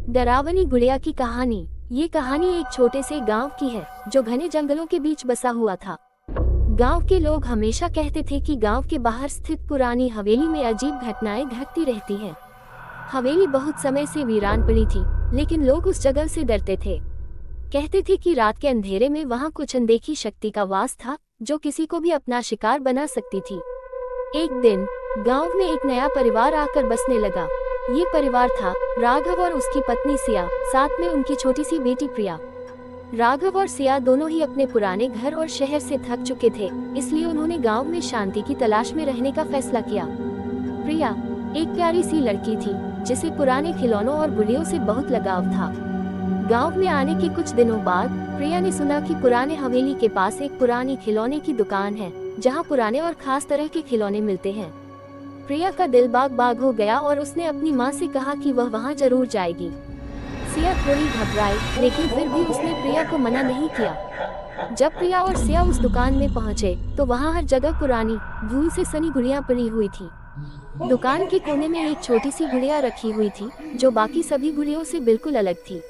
डरावनी गुड़िया की कहानी। ये कहानी एक छोटे से गांव की है जो घने जंगलों के बीच बसा हुआ था। गांव के लोग हमेशा कहते थे कि गांव के बाहर स्थित पुरानी हवेली में अजीब घटनाएं घटती रहती हैं। हवेली बहुत समय से वीरान पड़ी थी, लेकिन लोग उस जगह से डरते थे। कहते थे कि रात के अंधेरे में वहां कुछ अनदेखी शक्ति का वास था जो किसी को भी अपना शिकार बना सकती थी। एक दिन गांव में एक नया परिवार आकर बसने लगा। ये परिवार था राघव और उसकी पत्नी सिया, साथ में उनकी छोटी सी बेटी प्रिया। राघव और सिया दोनों ही अपने पुराने घर और शहर से थक चुके थे, इसलिए उन्होंने गांव में शांति की तलाश में रहने का फैसला किया। प्रिया एक प्यारी सी लड़की थी जिसे पुराने खिलौनों और गुड़ियों से बहुत लगाव था। गांव में आने के कुछ दिनों बाद प्रिया ने सुना कि पुराने हवेली के पास एक पुरानी खिलौने की दुकान है जहां पुराने और खास तरह के खिलौने मिलते हैं। प्रिया का दिल बाग बाग हो गया और उसने अपनी माँ से कहा कि वह वहां जरूर जाएगी। सिया थोड़ी घबराई, लेकिन फिर भी उसने प्रिया को मना नहीं किया। जब प्रिया और सिया उस दुकान में पहुंचे तो वहां हर जगह पुरानी धूल से सनी गुड़ियां पड़ी हुई थी। दुकान के कोने में एक छोटी सी गुड़िया रखी हुई थी जो बाकी सभी गुड़ियों से बिल्कुल अलग थी।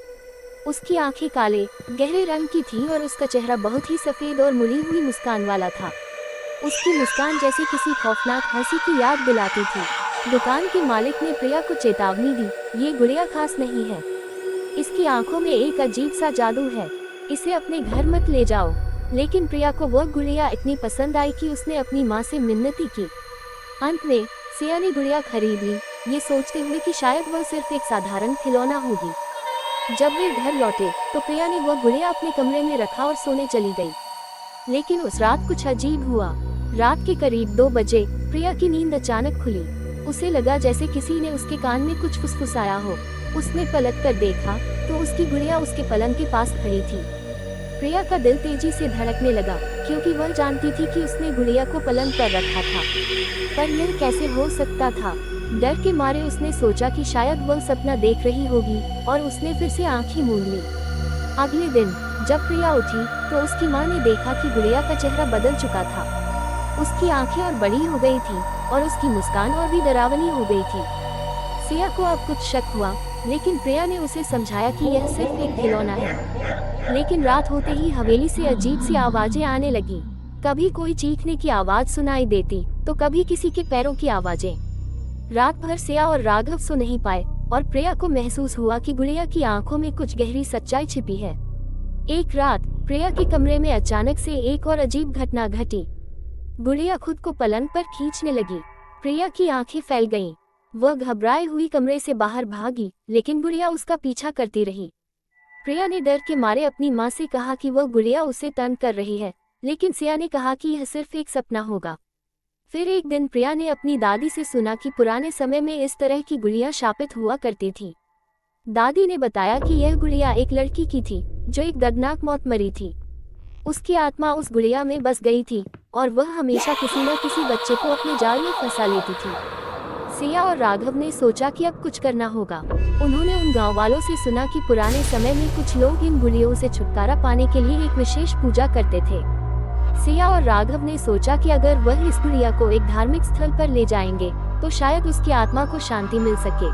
उसकी आंखें काले गहरे रंग की थी और उसका चेहरा बहुत ही सफेद और मुड़ी हुई मुस्कान वाला था। उसकी मुस्कान जैसे किसी खौफनाक हंसी की याद दिलाती थी। दुकान के मालिक ने प्रिया को चेतावनी दी, ये गुड़िया खास नहीं है, इसकी आंखों में एक अजीब सा जादू है, इसे अपने घर मत ले जाओ। लेकिन प्रिया को वह गुड़िया इतनी पसंद आई कि उसने अपनी माँ से मिन्नती की। अंत में सिया ने गुड़िया खरीद ली, ये सोचते हुए कि शायद वह सिर्फ एक साधारण खिलौना होगी। जब वे घर लौटे तो प्रिया ने वह गुड़िया अपने कमरे में रखा और सोने चली गई। लेकिन उस रात कुछ अजीब हुआ। रात के करीब 2 बजे प्रिया की नींद अचानक खुली। उसे लगा जैसे किसी ने उसके कान में कुछ फुसफुसाया हो। उसने पलट कर देखा तो उसकी गुड़िया उसके पलंग के पास खड़ी थी। प्रिया का दिल तेजी से धड़कने लगा क्योंकि वह जानती थी कि उसने गुड़िया को पलंग पर रखा था। पर यह कैसे हो सकता था? डर के मारे उसने सोचा कि शायद वह सपना देख रही होगी और उसने फिर से आंखें मूंद ली। अगले दिन जब प्रिया उठी तो उसकी माँ ने देखा कि गुड़िया का चेहरा बदल चुका था। उसकी आंखें और बड़ी हो गई थी और उसकी मुस्कान और भी डरावनी हो गई थी। सिया को अब कुछ शक हुआ, लेकिन प्रिया ने उसे समझाया कि यह सिर्फ एक खिलौना है। लेकिन रात होते ही हवेली से अजीब सी आवाजें आने लगी। कभी कोई चीखने की आवाज सुनाई देती तो कभी किसी के पैरों की आवाजें। रात भर सिया और राघव सो नहीं पाए और प्रिया को महसूस हुआ कि गुड़िया की आंखों में कुछ गहरी सच्चाई छिपी है। एक रात प्रिया के कमरे में अचानक से एक और अजीब घटना घटी। गुड़िया खुद को पलंग पर खींचने लगी। प्रिया की आंखें फैल गईं। वह घबराई हुई कमरे से बाहर भागी, लेकिन गुड़िया उसका पीछा करती रही। प्रिया ने डर के मारे अपनी माँ से कहा कि वह गुड़िया उसे तंग कर रही है, लेकिन सिया ने कहा कि यह सिर्फ एक सपना होगा। फिर एक दिन प्रिया ने अपनी दादी से सुना कि पुराने समय में इस तरह की गुड़िया शापित हुआ करती थी। दादी ने बताया कि यह गुड़िया एक लड़की की थी जो एक दर्दनाक मौत मरी थी। उसकी आत्मा उस गुड़िया में बस गई थी और वह हमेशा किसी न किसी बच्चे को अपने जाल में फंसा लेती थी। सिया और राघव ने सोचा कि अब कुछ करना होगा। उन्होंने उन गांव वालों से सुना कि पुराने समय में कुछ लोग इन गुड़ियों से छुटकारा पाने के लिए एक विशेष पूजा करते थे। सिया और राघव ने सोचा कि अगर वह इस गुड़िया को एक धार्मिक स्थल पर ले जाएंगे तो शायद उसकी आत्मा को शांति मिल सके।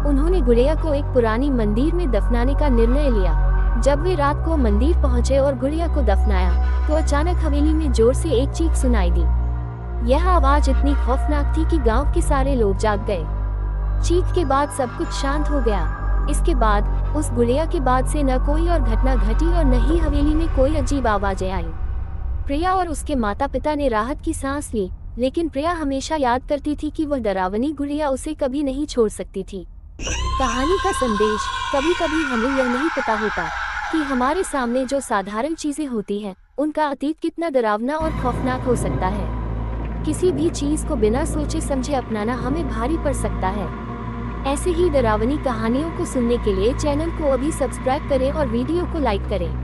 उन्होंने गुड़िया को एक पुरानी मंदिर में दफनाने का निर्णय लिया। जब वे रात को मंदिर पहुंचे और गुड़िया को दफनाया तो अचानक हवेली में जोर से एक चीख सुनाई दी। यह आवाज इतनी खौफनाक थी कि गांव के सारे लोग जाग गए। चीख के बाद सब कुछ शांत हो गया। इसके बाद उस गुड़िया के बाद से न कोई और घटना घटी और न ही हवेली में कोई अजीब आवाजें आई। प्रिया और उसके माता पिता ने राहत की सांस ली, लेकिन प्रिया हमेशा याद करती थी कि वह डरावनी गुड़िया उसे कभी नहीं छोड़ सकती थी। कहानी का संदेश, कभी कभी हमें यह नहीं पता होता कि हमारे सामने जो साधारण चीजें होती हैं उनका अतीत कितना डरावना और खौफनाक हो सकता है। किसी भी चीज को बिना सोचे समझे अपनाना हमें भारी पड़ सकता है। ऐसे ही डरावनी कहानियों को सुनने के लिए चैनल को अभी सब्सक्राइब करें और वीडियो को लाइक करें।